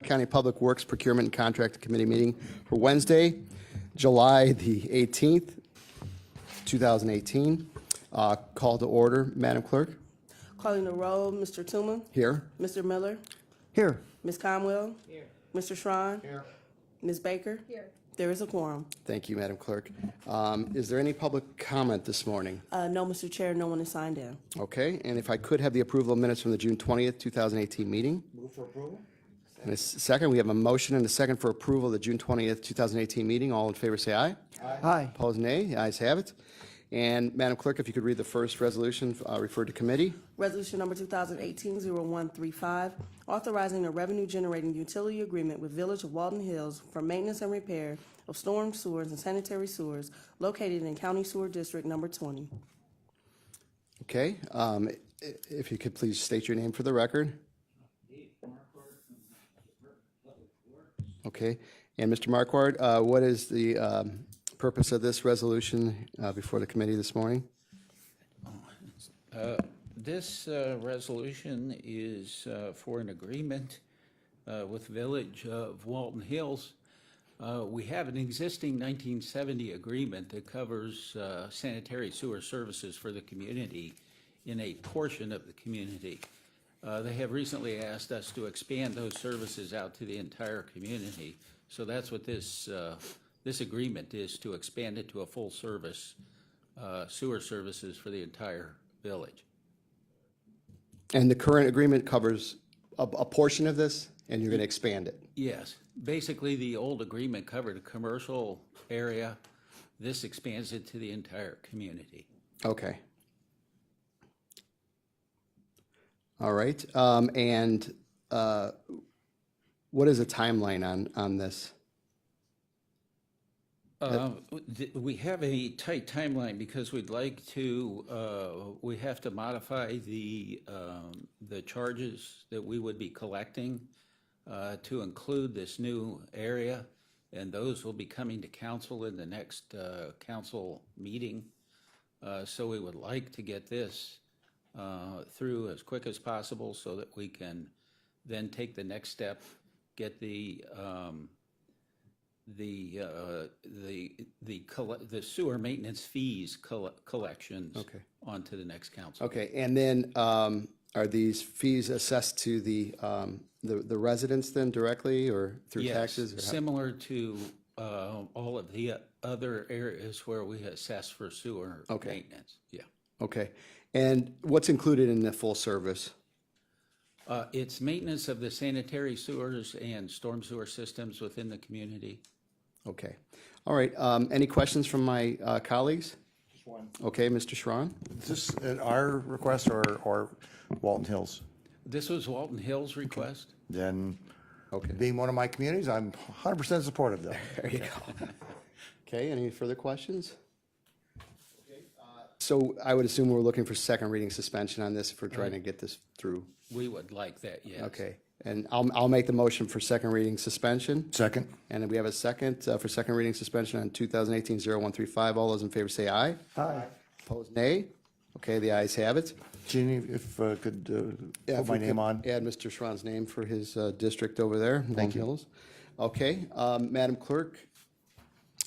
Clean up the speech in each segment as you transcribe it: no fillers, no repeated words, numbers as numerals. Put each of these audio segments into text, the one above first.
County Public Works Procurement and Contract Committee meeting for Wednesday, July the 18th, 2018. Call to order, Madam Clerk. Calling the roll, Mr. Tuma. Here. Mr. Miller. Here. Ms. Conwell. Here. Mr. Schron. Here. Ms. Baker. Here. There is a quorum. Thank you, Madam Clerk. Is there any public comment this morning? No, Mr. Chair, no one is signed in. Okay, and if I could have the approval of minutes from the June 20th, 2018 meeting? Move for approval? And a second, we have a motion and a second for approval of the June 20th, 2018 meeting. All in favor, say aye. Aye. Opposed, nay. The ayes have it. And Madam Clerk, if you could read the first resolution referred to committee. Resolution number 2018-0135, authorizing a revenue-generating utility agreement with Village of Walton Hills for maintenance and repair of storm sewers and sanitary sewers located in County Sewer District Number 20. Okay, if you could please state your name for the record. Okay, and Mr. Marquardt, what is the purpose of this resolution before the committee this morning? This resolution is for an agreement with Village of Walton Hills. We have an existing 1970 agreement that covers sanitary sewer services for the community in a portion of the community. They have recently asked us to expand those services out to the entire community. So that's what this agreement is, to expand it to a full service sewer services for the entire village. And the current agreement covers a portion of this, and you're going to expand it? Yes. Basically, the old agreement covered a commercial area. This expands it to the entire community. Okay. All right. And what is the timeline on this? We have a tight timeline because we'd like to, we have to modify the charges that we would be collecting to include this new area, and those will be coming to council in the next council meeting. So we would like to get this through as quick as possible so that we can then take the next step, get the sewer maintenance fees collections onto the next council. Okay, and then are these fees assessed to the residents then directly or through taxes? Or similar to all of the other areas where we assess for sewer maintenance. Yeah. Okay, and what's included in the full service? It's maintenance of the sanitary sewers and storm sewer systems within the community. Okay, all right. Any questions from my colleagues? Just one. Okay, Mr. Schron? Is this at our request or Walton Hills? This was Walton Hills' request. Then, Okay. being one of my communities, I'm 100% supportive though. There you go. Okay, any further questions? So I would assume we're looking for second reading suspension on this if we're trying to get this through. We would like that, yes. Okay, and I'll make the motion for second reading suspension. Second? And then we have a second for second reading suspension on 2018-0135. All those in favor say aye. Aye. Opposed, nay. Okay, the ayes have it. Jeannie, if could Yeah, put if my we name could on. Add Mr. Schron's name for his district over there, Walton Thank you. Hills. Okay, Madam Clerk,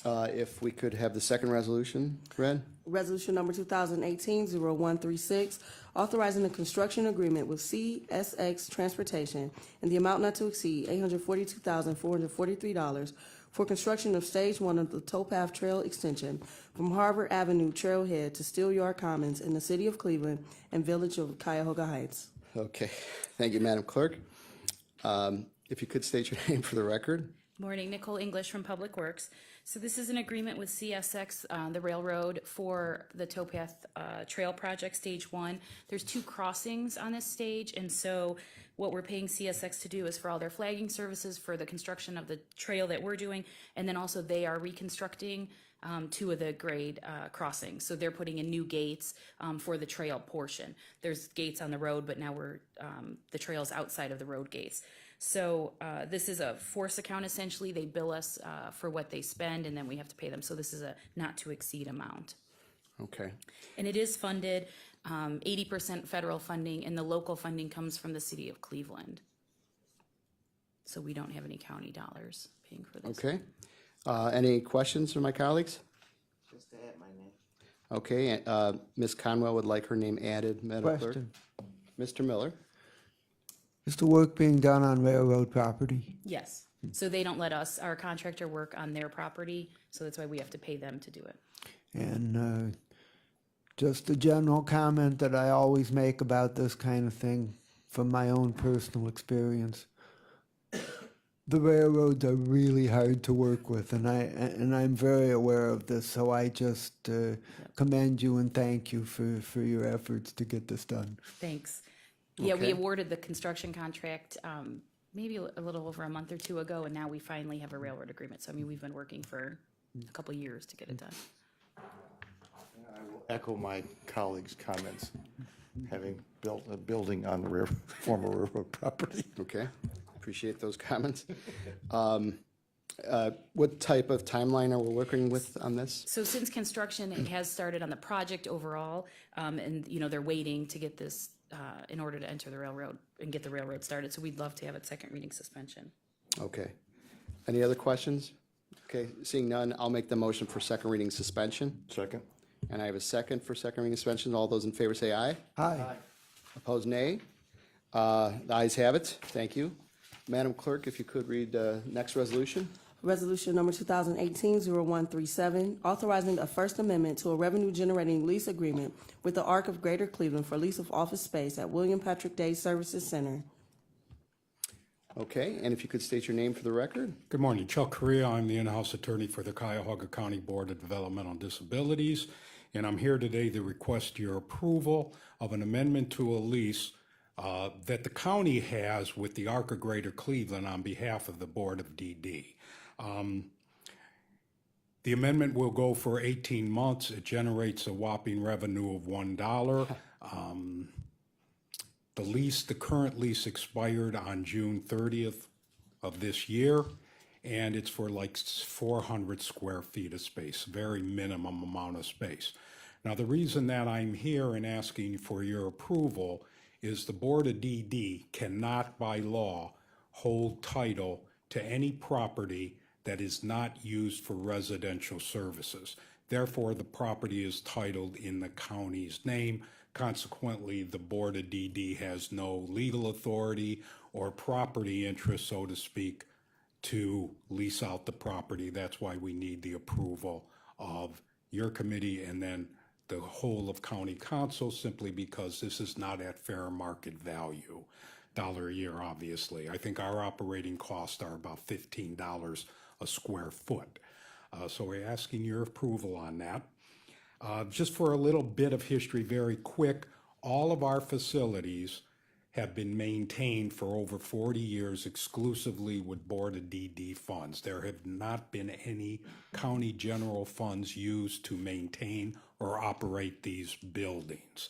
if we could have the second resolution read? Resolution number 2018-0136, authorizing a construction agreement with CSX Transportation in the amount not to exceed $842,443 for construction of Stage 1 of the Towpath Trail Extension from Harbor Avenue Trailhead to Steelyard Commons in the city of Cleveland and Village of Cuyahoga Heights. Okay, thank you, Madam Clerk. If you could state your name for the record. Morning, Nicole English from Public Works. So this is an agreement with CSX, the railroad, for the Towpath Trail Project, Stage 1. There's 2 crossings on this stage, and so what we're paying CSX to do is for all their flagging services for the construction of the trail that we're doing, and then also they are reconstructing 2 of the grade crossings. So they're putting in new gates for the trail portion. There's gates on the road, but now the trail's outside of the road gates. So this is a force account, essentially. They bill us for what they spend, and then we have to pay them. So this is a not to exceed amount. Okay. And it is funded 80% federal funding, and the local funding comes from the city of Cleveland. so we don't have any county dollars paying for this. Okay. Any questions from my colleagues? Just to add my name. Okay, Ms. Conwell would like her name added, Madam Clerk. Question. Mr. Miller? Is the work being done on railroad property? Yes, so they don't let us, our contractor, work on their property, so that's why we have to pay them to do it. And just a general comment that I always make about this kind of thing from my own personal experience. The railroads are really hard to work with, and I'm very aware of this, so I just commend you and thank you for your efforts to get this done. Thanks. Yeah, we Okay. awarded the construction contract maybe a little over a month or two ago, and now we finally have a railroad agreement. So, I mean, we've been working for a couple of years to get it done. I will echo my colleagues' comments, having built a building on the former railroad property. Okay, appreciate those comments. What type of timeline are we working with on this? So since construction has started on the project overall, and, you know, they're waiting to get this in order to enter the railroad and get the railroad started. So we'd love to have it second reading suspension. Okay. Any other questions? Okay, seeing none, I'll make the motion for second reading suspension. Second? And I have a second for second reading suspension. All those in favor say aye. Aye. Opposed, nay. The ayes have it. Thank you. Madam Clerk, if you could read next resolution. Resolution number 2018-0137, authorizing a First Amendment to a revenue-generating lease agreement with the Arc of Greater Cleveland for lease of office space at William Patrick Day Services Center. Okay, and if you could state your name for the record. Good morning, Chuck Correa. I'm the in-house attorney for the Cuyahoga County Board of Developmental Disabilities, and I'm here today to request your approval of an amendment to a lease that the county has with the Arc of Greater Cleveland on behalf of the Board of DD. The amendment will go for 18 months. It generates a whopping revenue of $1. The current lease expired on June 30th of this year, and it's for like 400 square feet of space, very minimum amount of space. Now, the reason that I'm here and asking for your approval is the Board of DD cannot by law hold title to any property that is not used for residential services. Therefore, the property is titled in the county's name. Consequently, the Board of DD has no legal authority or property interest, so to speak, to lease out the property. That's why we need the approval of your committee and then the whole of county council, simply because this is not at fair market value. $1 a year, obviously. I think our operating costs are about $15 a square foot. So we're asking your approval on that. Just for a little bit of history, very quick, all of our facilities have been maintained for over 40 years exclusively with Board of DD funds. There have not been any county general funds used to maintain or operate these buildings.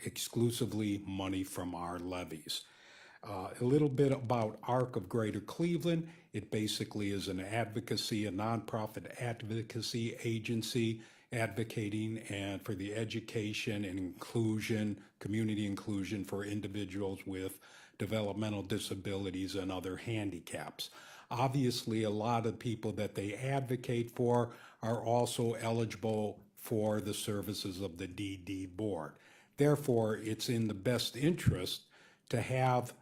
Exclusively money from our levies. A little bit about Arc of Greater Cleveland. It basically is an advocacy, a nonprofit advocacy agency advocating and for the education and inclusion, community inclusion for individuals with developmental disabilities and other handicaps. Obviously, a lot of people that they advocate for are also eligible for the services of the DD board. Therefore, it's in the best interest to have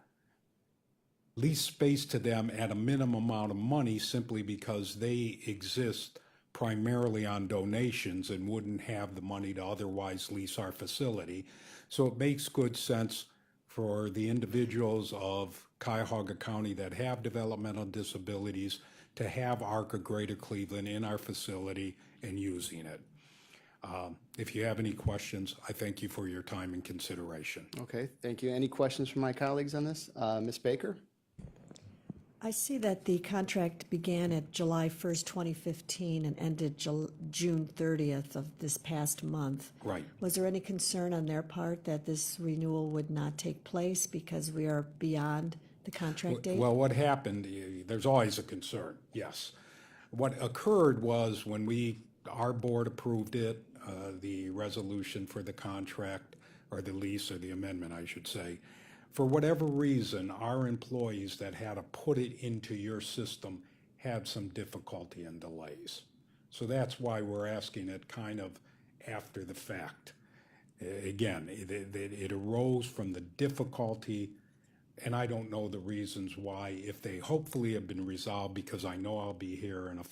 lease space to them at a minimum amount of money simply because they exist primarily on donations and wouldn't have the money to otherwise lease our facility. So it makes good sense for the individuals of Cuyahoga County that have developmental disabilities to have Arc of Greater Cleveland in our facility and using it. If you have any questions, I thank you for your time and consideration. Okay, thank you. Any questions from my colleagues on this? Ms. Baker? I see that the contract began at July 1st, 2015 and ended June 30th of this past month. Right. Was there any concern on their part that this renewal would not take place because we are beyond the contract date? Well, what happened, there's always a concern, yes. What occurred was when our board approved it, the resolution for the contract, or the lease, or the amendment, I should say, for whatever reason, our employees that had to put it into your system had some difficulty and delays. So that's why we're asking it kind of after the fact. Again, it arose from the difficulty, and I don't know the reasons why. If they hopefully have been resolved, because I know I'll be here in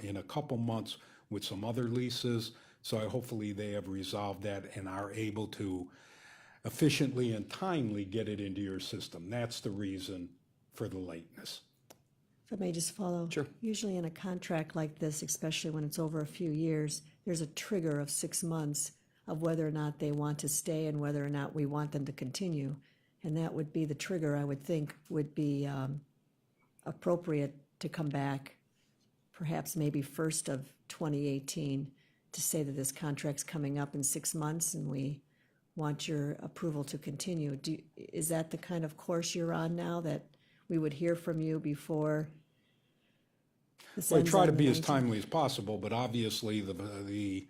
in a couple months with some other leases, so hopefully they have resolved that and are able to efficiently and timely get it into your system. That's the reason for the lateness. If I may just follow. Sure. Usually in a contract like this, especially when it's over a few years, there's a trigger of 6 months of whether or not they want to stay and whether or not we want them to continue. And that would be the trigger, I would think, would be appropriate to come back, perhaps maybe 1st of 2018, to say that this contract's coming up in 6 months and we want your approval to continue. Is that the kind of course you're on now, that we would hear from you before this Well, I ends try on to the be as 19th? timely as possible, but obviously the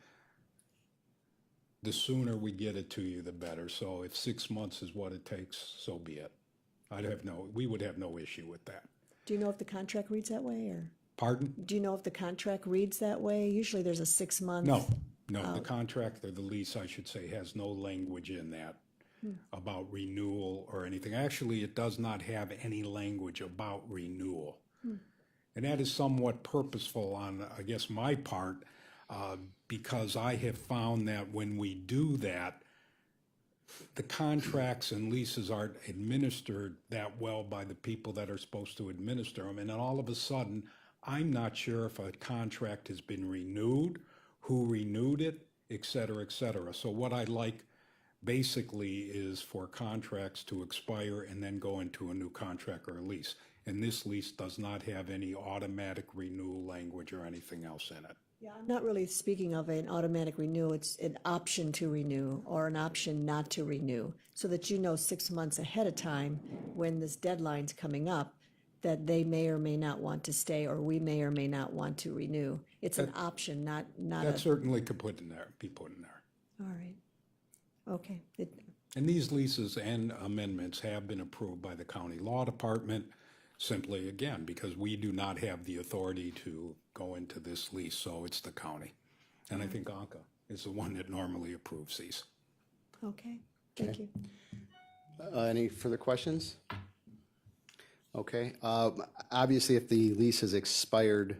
sooner we get it to you, the better. So if 6 months is what it takes, so be it. We would have no issue with that. Do you know if the contract reads that way, or Pardon? do you know if the contract reads that way? Usually there's a 6 month. No, the contract or the lease, I should say, has no language in that about renewal or anything. Actually, it does not have any language about renewal. And that is somewhat purposeful on, I guess, my part, because I have found that when we do that, the contracts and leases aren't administered that well by the people that are supposed to administer them. And then all of a sudden, I'm not sure if a contract has been renewed, who renewed it, et cetera, et cetera. So what I like basically is for contracts to expire and then go into a new contract or a lease. And this lease does not have any automatic renewal language or anything else in it. Yeah, I'm not really speaking of an automatic renewal. It's an option to renew or an option not to renew, so that you know 6 months ahead of time when this deadline's coming up that they may or may not want to stay, or we may or may not want to renew. It's an option, not That a, certainly could be put in there. all right. Okay. And these leases and amendments have been approved by the county law department, simply, again, because we do not have the authority to go into this lease, so it's the county. And I think Anka is the one that normally approves these. Okay, thank you. Any further questions? Okay, obviously, if the lease has expired,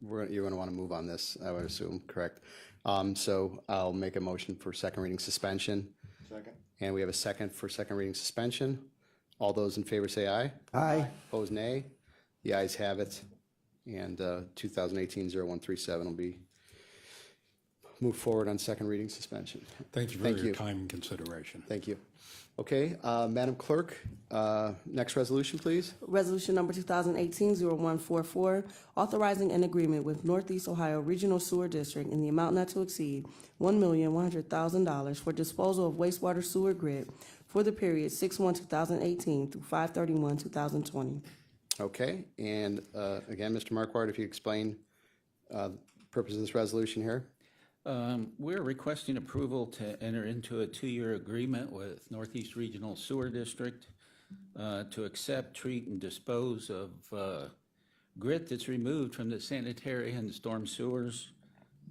you're going to want to move on this, I would assume, correct? So I'll make a motion for second reading suspension. Second? And we have a second for second reading suspension. All those in favor say aye. Aye. Opposed, nay. The ayes have it. And 2018-0137 will be moved forward on second reading suspension. Thank you for Thank your you. time and consideration. Thank you. Okay, Madam Clerk, next resolution, please. Resolution number 2018-0144, authorizing an agreement with Northeast Ohio Regional Sewer District in the amount not to exceed $1,100,000 for disposal of wastewater sewer grid for the period 6/1/2018 through 5/31/2020. Okay, and again, Mr. Marquardt, if you explain purpose of this resolution here. We're requesting approval to enter into a 2-year agreement with Northeast Regional Sewer District to accept, treat, and dispose of grit that's removed from the sanitary and storm sewers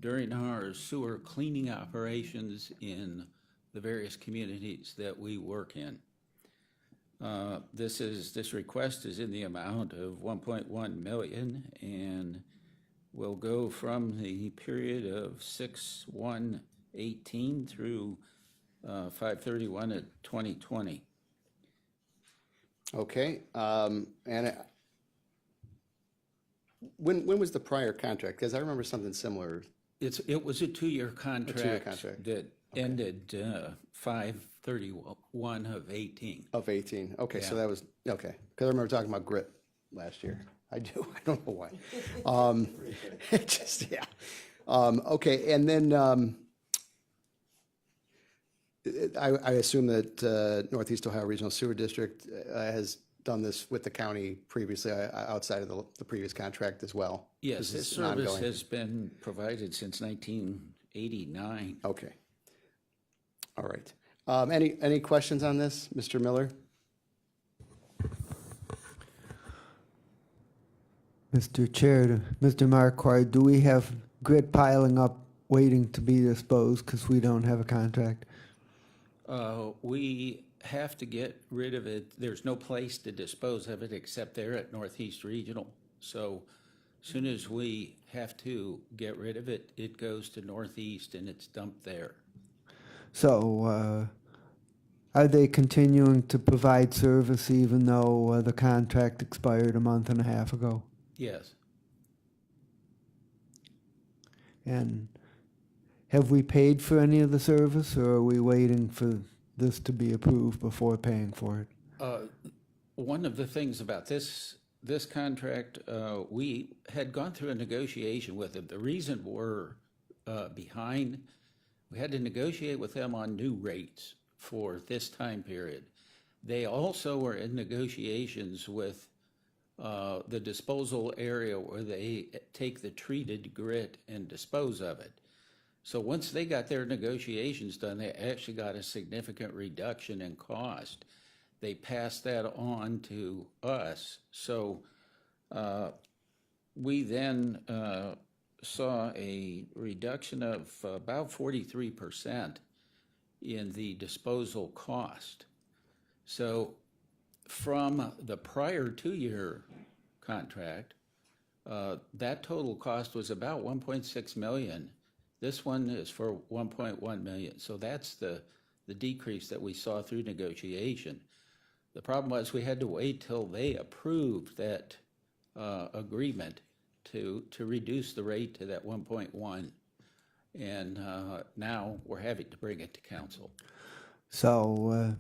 during our sewer cleaning operations in the various communities that we work in. This request is in the amount of $1.1 million and will go from the period of 6/1/18 through 5/31/2020. Okay, and when was the prior contract? Because I remember something similar. It was a 2-year contract contract. that ended 5/31/18. Of 18, okay, so Yeah. that was, okay, because I remember talking about grit last year. I do, I don't know why. Just, yeah. Okay, and then I assume that Northeast Ohio Regional Sewer District has done this with the county previously, outside of the previous contract as well? Yes, this is service ongoing. has been provided since 1989. Okay. All right. Any questions on this, Mr. Miller? Mr. Chair, Mr. Marquardt, do we have grit piling up waiting to be disposed because we don't have a contract? We have to get rid of it. There's no place to dispose of it except there at Northeast Regional. So as soon as we have to get rid of it, it goes to Northeast and it's dumped there. So, are they continuing to provide service even though the contract expired a month and a half ago? Yes. And have we paid for any of the service, or are we waiting for this to be approved before paying for it? One of the things about this contract, we had gone through a negotiation with them. The reason we're behind, we had to negotiate with them on new rates for this time period. They also were in negotiations with the disposal area where they take the treated grit and dispose of it. So once they got their negotiations done, they actually got a significant reduction in cost. They passed that on to us. So we then saw a reduction of about 43% in the disposal cost. So from the prior 2-year contract, that total cost was about 1.6 million. This one is for 1.1 million. So that's the decrease that we saw through negotiation. The problem was we had to wait till they approved that agreement to reduce the rate to that 1.1. And now we're having to bring it to council. So,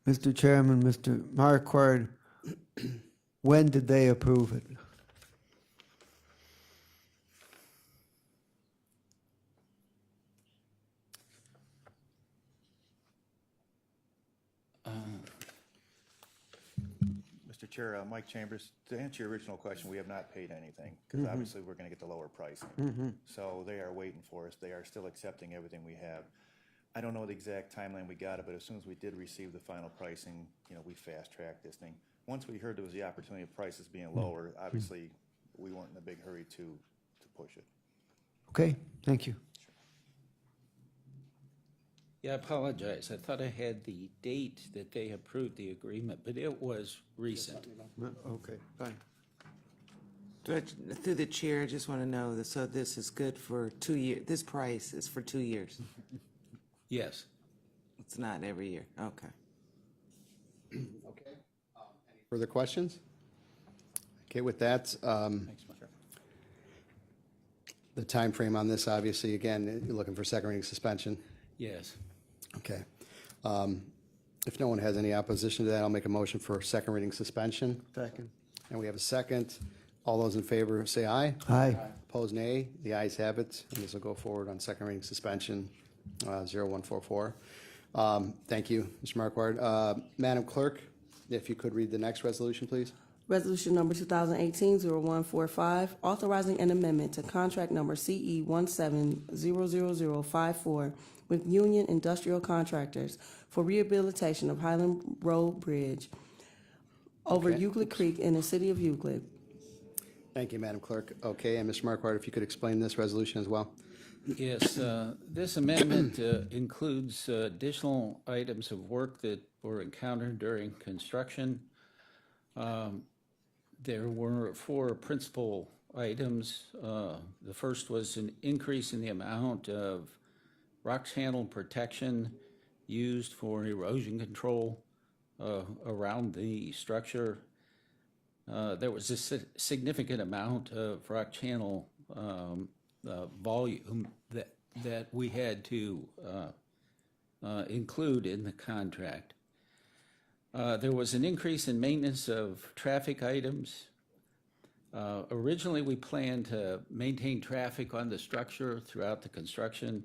Mr. Chairman, Mr. Marquardt, when did they approve it? Mr. Chair, Mike Chambers, to answer your original question, we have not paid anything, because obviously we're going to get the lower pricing. So they are waiting for us. They are still accepting everything we have. I don't know the exact timeline we got it, but as soon as we did receive the final pricing, we fast-tracked this thing. Once we heard there was the opportunity of prices being lower, obviously, we weren't in a big hurry to push it. Okay, thank you. Yeah, I apologize. I thought I had the date that they approved the agreement, but it was recent. Okay, fine. Through the chair, I just want to know that, so this is good for 2 years, this price is for 2 years. Yes. It's not every year, okay. Okay. Any further questions? Okay, with that, the time frame on this, obviously, again, you're looking for second reading suspension. Yes. Okay. If no one has any opposition to that, I'll make a motion for second reading suspension. Second. And we have a second. All those in favor say aye. Aye. Opposed, nay. The ayes have it, and this will go forward on second reading suspension, 0144. Thank you, Mr. Marquardt. Madam Clerk, if you could read the next resolution, please. Resolution number 2018-0145, authorizing an amendment to contract number CE 1700054 with Union Industrial Contractors for rehabilitation of Highland Road Bridge over Okay. Euclid Creek in the city of Euclid. Thank you, Madam Clerk. Okay, and Mr. Marquardt, if you could explain this resolution as well. Yes, this amendment includes additional items of work that were encountered during construction. There were 4 principal items. The first was an increase in the amount of rock channel protection used for erosion control around the structure. There was a significant amount of rock channel volume that we had to include in the contract. There was an increase in maintenance of traffic items. Originally, we planned to maintain traffic on the structure throughout the construction,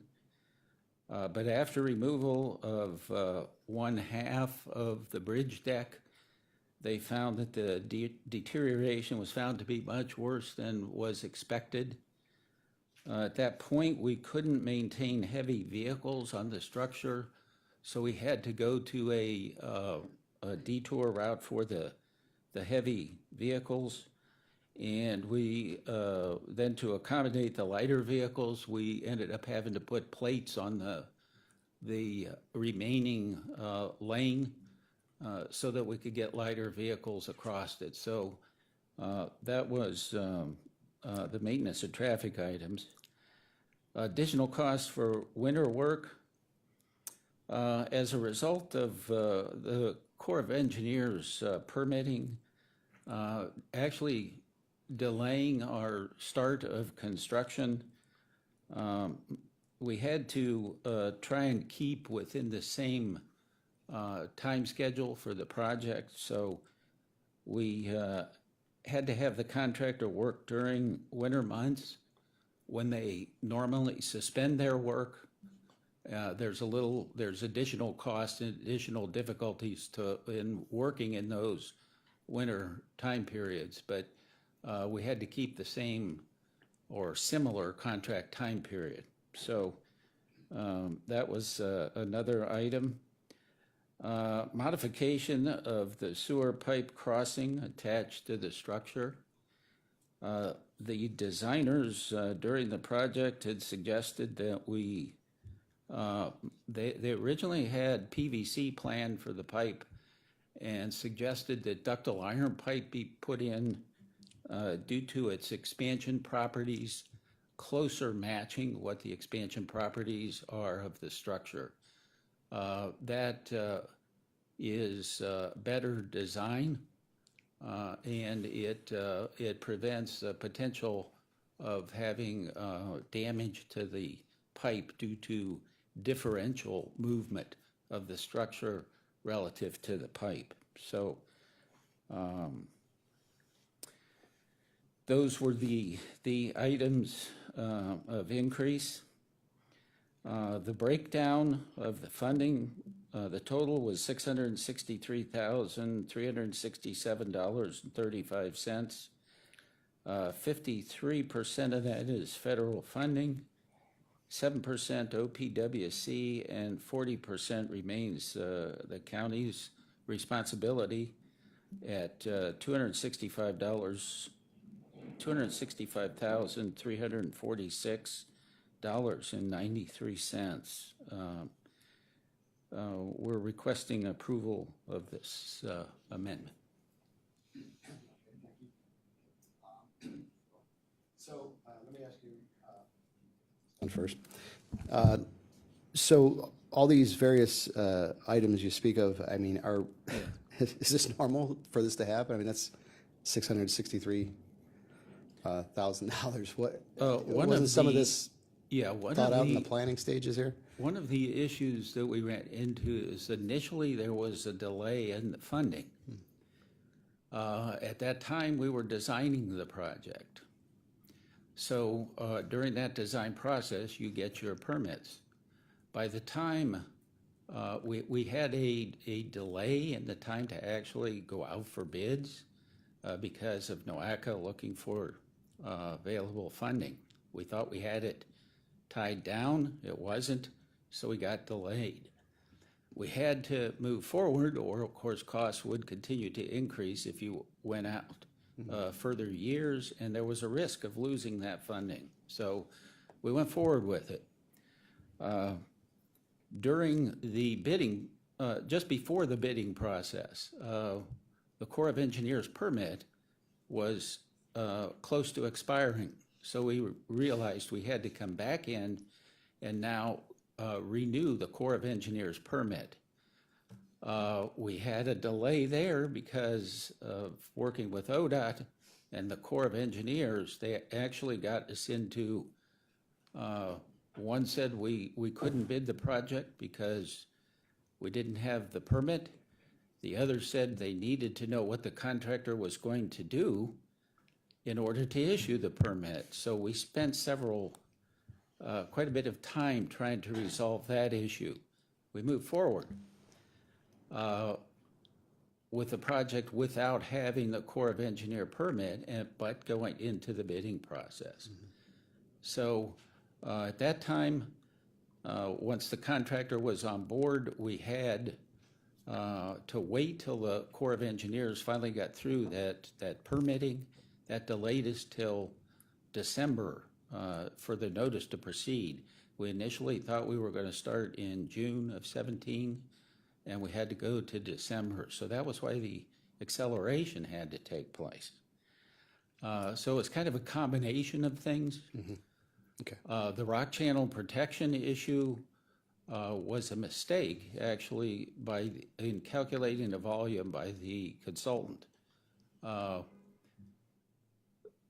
but after removal of one half of the bridge deck, they found that the deterioration was found to be much worse than was expected. At that point, we couldn't maintain heavy vehicles on the structure, So we had to go to a detour route for the heavy vehicles. And we, then to accommodate the lighter vehicles, we ended up having to put plates on the remaining lane so that we could get lighter vehicles across it. So that was the maintenance of traffic items. Additional costs for winter work. As a result of the Corps of Engineers permitting, actually delaying our start of construction, we had to try and keep within the same time schedule for the project. So we had to have the contractor work during winter months when they normally suspend their work. There's additional costs and additional difficulties in working in those winter time periods, but we had to keep the same or similar contract time period. So that was another item. Modification of the sewer pipe crossing attached to the structure. The designers during the project had suggested that they originally had PVC planned for the pipe and suggested that ductile iron pipe be put in due to its expansion properties, closer matching what the expansion properties are of the structure. That is better design, and it prevents the potential of having damage to the pipe due to differential movement of the structure relative to the pipe. So those were the items of increase. The breakdown of the funding, the total was $663,367.35. 53% of that is federal funding, 7% OPWC, and 40% remains the county's responsibility at $265,346.93. We're requesting approval of this amendment. So let me ask you one first. So all these various items you speak of, I mean, is this normal for this to happen? I mean, that's $663,000. What wasn't some of this thought out in the planning stages here? One of the issues that we ran into is initially there was a delay in the funding. At that time, we were designing the project. So during that design process, you get your permits. By the time we had a delay in the time to actually go out for bids because of NOACA looking for available funding. We thought we had it tied down. It wasn't, so we got delayed. We had to move forward, or of course costs would continue to increase if you went out further years, and there was a risk of losing that funding. So we went forward with it. During the bidding, just before the bidding process, the Corps of Engineers permit was close to expiring. So we realized we had to come back in and now renew the Corps of Engineers permit. We had a delay there because of working with ODOT and the Corps of Engineers. They actually got us into, one said we couldn't bid the project because we didn't have the permit. The other said they needed to know what the contractor was going to do in order to issue the permit. So we spent quite a bit of time trying to resolve that issue. We moved forward with the project without having the Corps of Engineer permit, but going into the bidding process. So at that time, Once the contractor was on board, we had to wait till the Corps of Engineers finally got through that permitting. That delayed us till December for the notice to proceed. We initially thought we were going to start in June of 17, and we had to go to December. So that was why the acceleration had to take place. So it's kind of a combination of things. Okay. The rock channel protection issue was a mistake, actually, in calculating the volume by the consultant.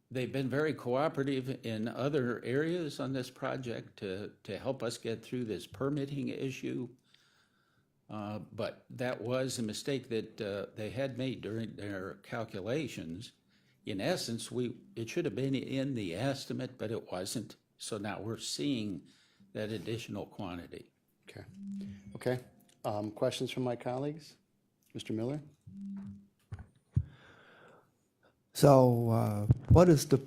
They've been very cooperative in other areas on this project to help us get through this permitting issue. But that was a mistake that they had made during their calculations. In essence, it should have been in the estimate, but it wasn't. So now we're seeing that additional quantity. Okay. Okay. Questions from my colleagues? Mr. Miller? So, what is the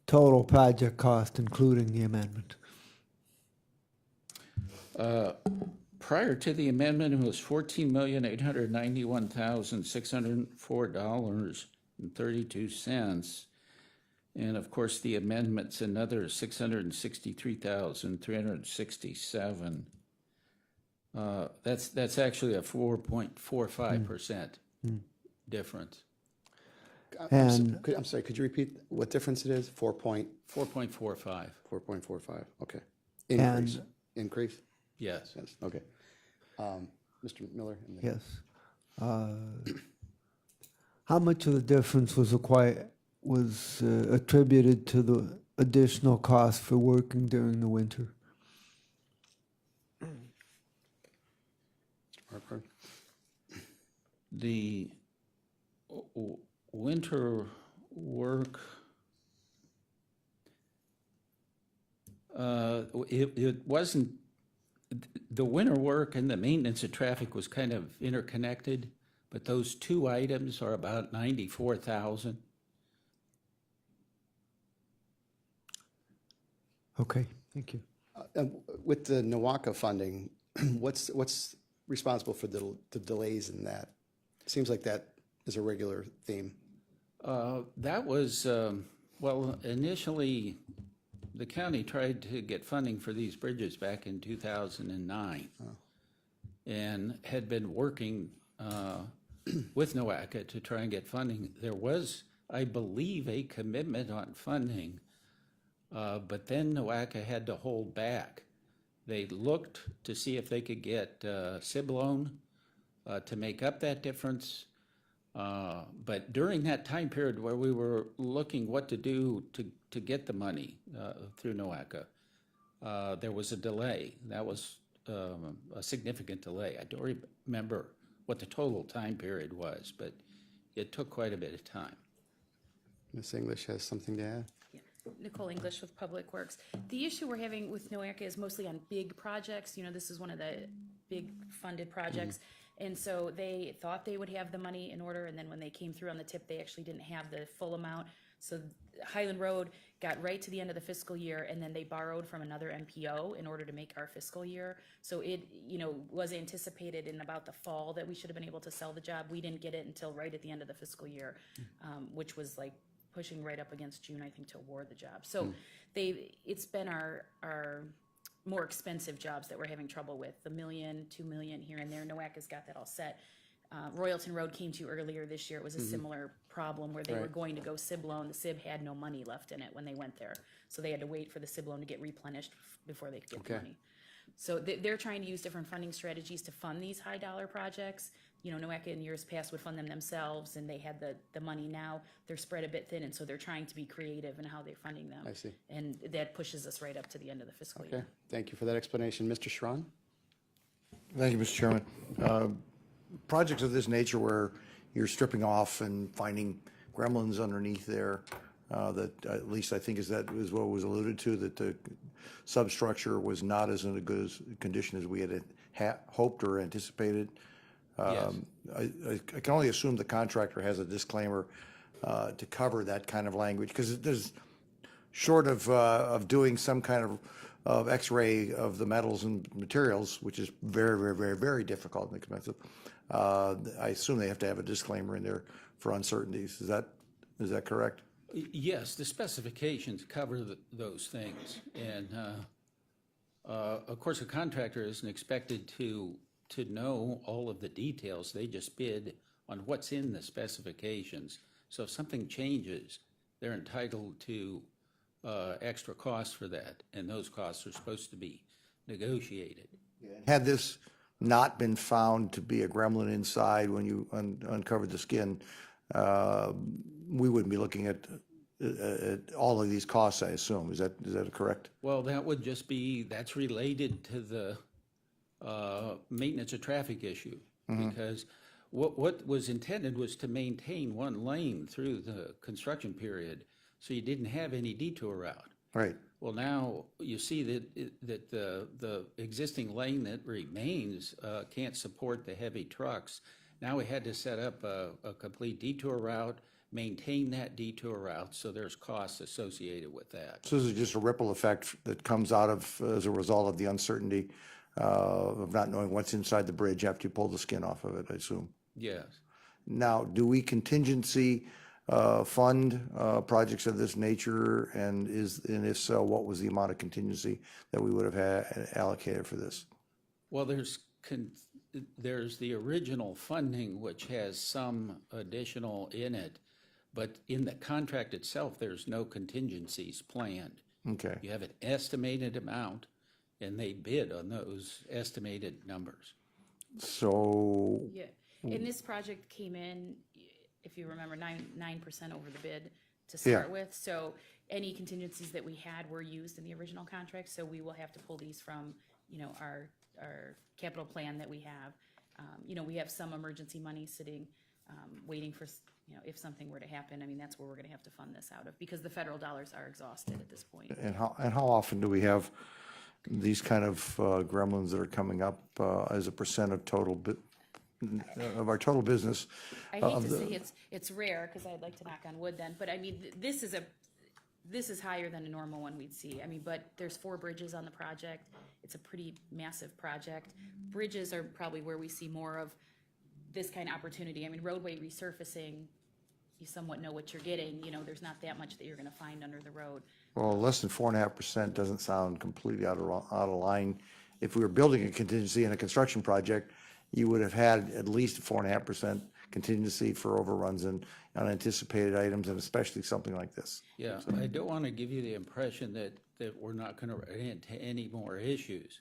total project cost, including the amendment? Prior to the amendment, it was $14,891,604.32. And of course, the amendment's another $663,367. That's actually a 4.45% difference. And I'm sorry, could you repeat what difference it is? 4.45. 4.45, okay. Increase, increase? Yes. Yes, okay. Mr. Miller? and then- yes, how much of the difference was attributed to the additional cost for working during the winter? Mr. Harper? The winter work, it wasn't, the winter work and the maintenance of traffic was kind of interconnected, but those two items are about 94,000. Okay, thank you. With the NOACA funding, what's responsible for the delays in that? Seems like that is a regular theme. That was, well, initially, the county tried to get funding for these bridges back in 2009 and had been working with NOACA to try and get funding. There was, I believe, a commitment on funding, but then NOACA had to hold back. They looked to see if they could get SIB loan to make up that difference. But during that time period where we were looking what to do to get the money through NOACA, there was a delay. That was a significant delay. I don't remember what the total time period was, but it took quite a bit of time. Ms. English has something to add? Nicole English with Public Works. The issue we're having with NOACA is mostly on big projects. You know, this is one of the big funded projects. And so they thought they would have the money in order, and then when they came through on the tip, they actually didn't have the full amount. So Highland Road got right to the end of the fiscal year, and then they borrowed from another MPO in order to make our fiscal year. So it, you know, was anticipated in about the fall that we should have been able to sell the job. We didn't get it until right at the end of the fiscal year, which was like pushing right up against June, I think, to award the job. So it's been our more expensive jobs that we're having trouble with, the $1 million, $2 million here and there. NOACA's got that all set. Royalton Road came to earlier this year. It was a similar problem where they were going to go SIB loan. The SIB had no money left in it when they went there. So they had to wait for the SIB loan to get replenished before they could get the money. So they're trying to use different funding strategies to fund these high dollar projects. You know, NOACA in years past would fund them themselves, and they had the money. Now they're spread a bit thin, and so they're trying to be creative in how they're funding them. I see. And that pushes us right up to the end of the fiscal Okay, year. thank you for that explanation. Mr. Schron? Thank you, Mr. Chairman. Projects of this nature where you're stripping off and finding gremlins underneath there, that at least I think is what was alluded to, that the substructure was not as in a good condition as we had hoped or anticipated. Yes. I can only assume the contractor has a disclaimer to cover that kind of language, because there's, short of doing some kind of X-ray of the metals and materials, which is very, very, very, very difficult and expensive. I assume they have to have a disclaimer in there for uncertainties. Is that correct? Yes, the specifications cover those things. And of course, a contractor isn't expected to know all of the details. They just bid on what's in the specifications. So if something changes, they're entitled to extra costs for that, and those costs are supposed to be negotiated. Had this not been found to be a gremlin inside when you uncovered the skin, we wouldn't be looking at all of these costs, I assume. Is that correct? Well, that's related to the maintenance of traffic issue, because what was intended was to maintain one lane through the construction period, so you didn't have any detour route. Right. Well, now you see that the existing lane that remains can't support the heavy trucks. Now we had to set up a complete detour route, maintain that detour route, so there's costs associated with that. So this is just a ripple effect that comes out of as a result of the uncertainty of not knowing what's inside the bridge after you pull the skin off of it, I assume. Yes. Now, do we contingency fund projects of this nature, and if so, what was the amount of contingency that we would have had allocated for this? Well, there's the original funding, which has some additional in it, but in the contract itself, there's no contingencies planned. Okay. You have an estimated amount, and they bid on those estimated numbers. So, Yeah, and this project came in, if you remember, 9% over the bid to start with. So any contingencies that we had were used in the original contract, so we will have to pull these from, our capital plan that we have. We have some emergency money sitting, waiting for, if something were to happen. I mean, that's where we're gonna have to fund this out of, because the federal dollars are exhausted at this point. and how often do we have these kind of gremlins that are coming up as a percent of of our total business? I hate to say it's rare, because I'd like to knock on wood then, but I mean, this is higher than a normal one we'd see. I mean, but there's 4 bridges on the project. It's a pretty massive project. Bridges are probably where we see more of this kind of opportunity. I mean, roadway resurfacing, you somewhat know what you're getting. There's not that much that you're gonna find under the road. Well, less than 4.5% doesn't sound completely out of line. If we were building a contingency in a construction project, you would have had at least 4.5% contingency for overruns and unanticipated items, and especially something like this. Yeah, I don't want to give you the impression that we're not going to run into any more issues,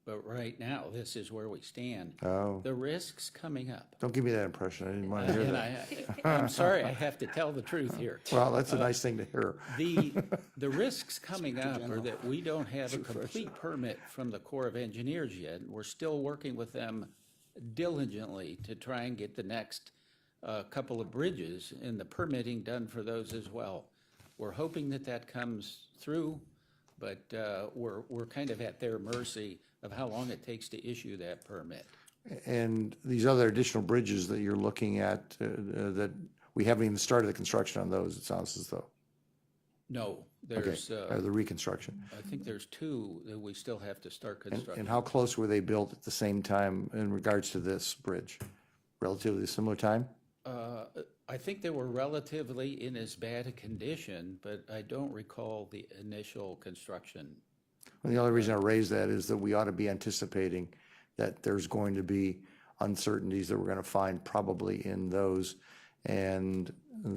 but right now, this is where we stand. Oh. The risks coming up. Don't give me that impression. I didn't want to hear And that. I'm sorry, I have to tell the truth here. Well, that's a nice thing to hear. The risks coming up are that we don't have a complete permit from the Corps of Engineers yet. We're still working with them diligently to try and get the next couple of bridges and the permitting done for those as well. We're hoping that comes through, but we're kind of at their mercy of how long it takes to issue that permit. And these other additional bridges that you're looking at, that we haven't even started the construction on those, it sounds as though. No, Okay, there's, or the reconstruction. I think there's 2 that we still have to start construction. And how close were they built at the same time in regards to this bridge? Relatively similar time? I think they were relatively in as bad a condition, but I don't recall the initial construction. And the only reason I raise that is that we ought to be anticipating that there's going to be uncertainties that we're going to find probably in those, and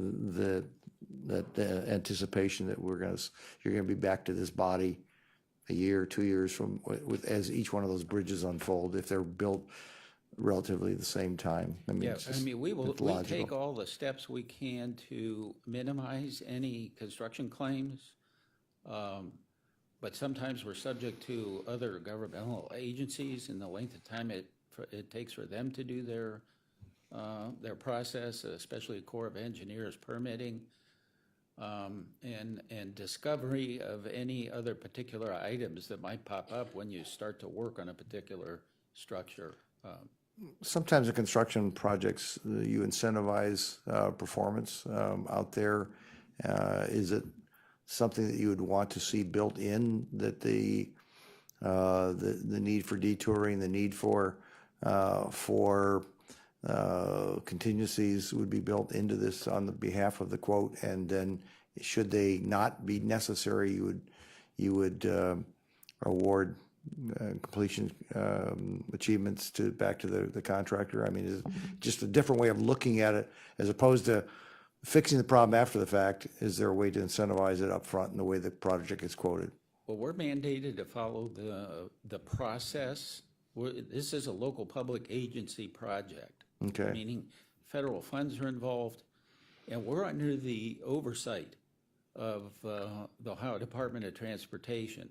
that anticipation that you're going to be back to this body a year, 2 years from as each one of those bridges unfold, if they're built relatively the same time. I mean, Yeah, it's I just- mean, we'll it's logical. take all the steps we can to minimize any construction claims. But sometimes we're subject to other governmental agencies and the length of time it takes for them to do their process, especially Corps of Engineers permitting, and discovery of any other particular items that might pop up when you start to work on a particular structure. Sometimes in construction projects, you incentivize performance out there. Is it something that you would want to see built in, that the the need for detouring, the need for contingencies would be built into this on the behalf of the quote, and then should they not be necessary, you would award completion achievements back to the contractor. I mean, it's just a different way of looking at it as opposed to fixing the problem after the fact. Is there a way to incentivize it up front in the way the project gets quoted? Well, we're mandated to follow the process. This is a local public agency project. Okay. Meaning federal funds are involved, and we're under the oversight of the Ohio Department of Transportation.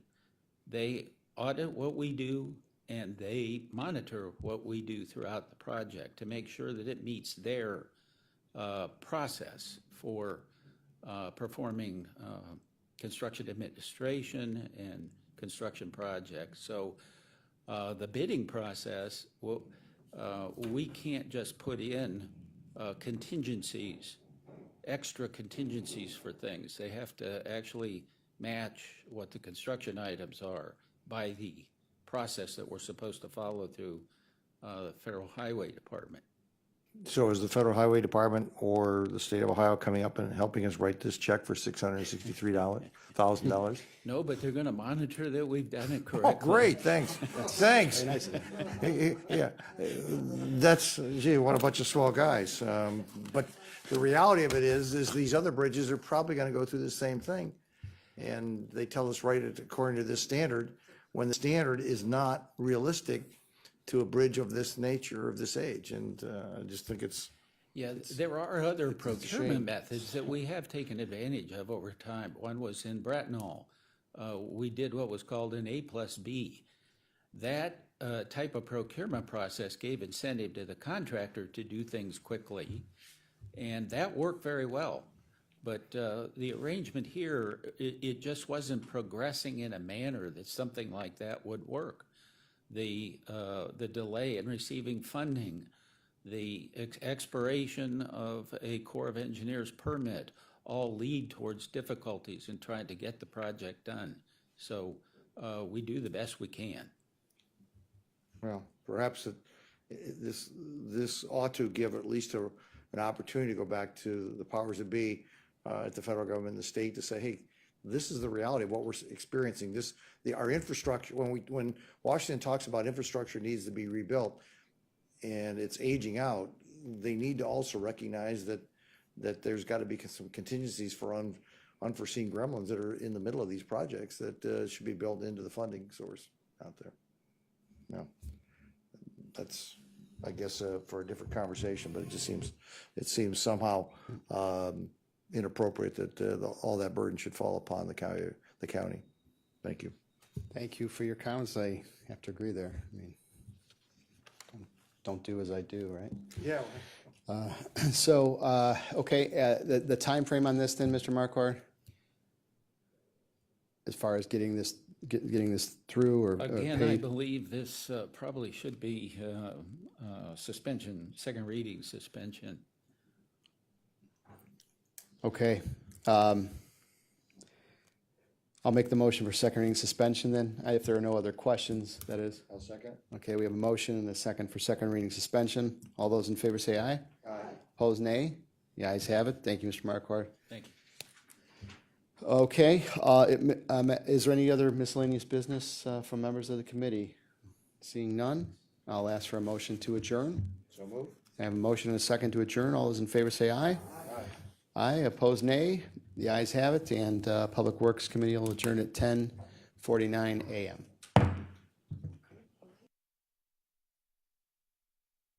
They audit what we do, and they monitor what we do throughout the project to make sure that it meets their process for performing construction administration and construction projects. So the bidding process, we can't just put in contingencies, extra contingencies for things. They have to actually match what the construction items are by the process that we're supposed to follow through the Federal Highway Department. So is the Federal Highway Department or the state of Ohio coming up and helping us write this check for $663,000? No, but they're going to monitor that we've done it Oh, correctly. great, thanks, thanks. Yeah, that's, gee, what a bunch of swell guys. But the reality of it is these other bridges are probably gonna go through the same thing. And they tell us write it according to this standard, when the standard is not realistic to a bridge of this nature, of this age. And I just think it's, Yeah, there are other procurement methods that we have taken advantage of over time. One was in Brattonall. We did what was called an A+B. That type of procurement process gave incentive to the contractor to do things quickly, and that worked very well. But the arrangement here, it just wasn't progressing in a manner that something like that would work. The delay in receiving funding, the expiration of a Corps of Engineers permit all lead towards difficulties in trying to get the project done. So we do the best we can. well, perhaps this ought to give at least an opportunity to go back to the powers that be at the federal government and the state to say, hey, this is the reality of what we're experiencing. Our infrastructure, when Washington talks about infrastructure needs to be rebuilt and it's aging out, they need to also recognize that there's got to be some contingencies for unforeseen gremlins that are in the middle of these projects that should be built into the funding source out there. No, that's, I guess, for a different conversation, but it seems somehow inappropriate that all that burden should fall upon the county. Thank you. Thank you for your comments. I have to agree there. I mean, don't do as I do, right? Yeah. So, okay, the timeframe on this then, Mr. Marquardt? As far as getting this through or Again, I paid? believe this probably should be suspension, second reading suspension. Okay. I'll make the motion for second reading suspension then, if there are no other questions, that is. I'll second. Okay, we have a motion and a second for second reading suspension. All those in favor say aye. Aye. Opposed, nay. The ayes have it. Thank you, Mr. Marquardt. Thank you. Okay, is there any other miscellaneous business from members of the committee? Seeing none, I'll ask for a motion to adjourn. So move. I have a motion and a second to adjourn. All those in favor say aye. Aye, opposed, nay. The ayes have it, and Public Works Committee will adjourn at 10:49 a.m.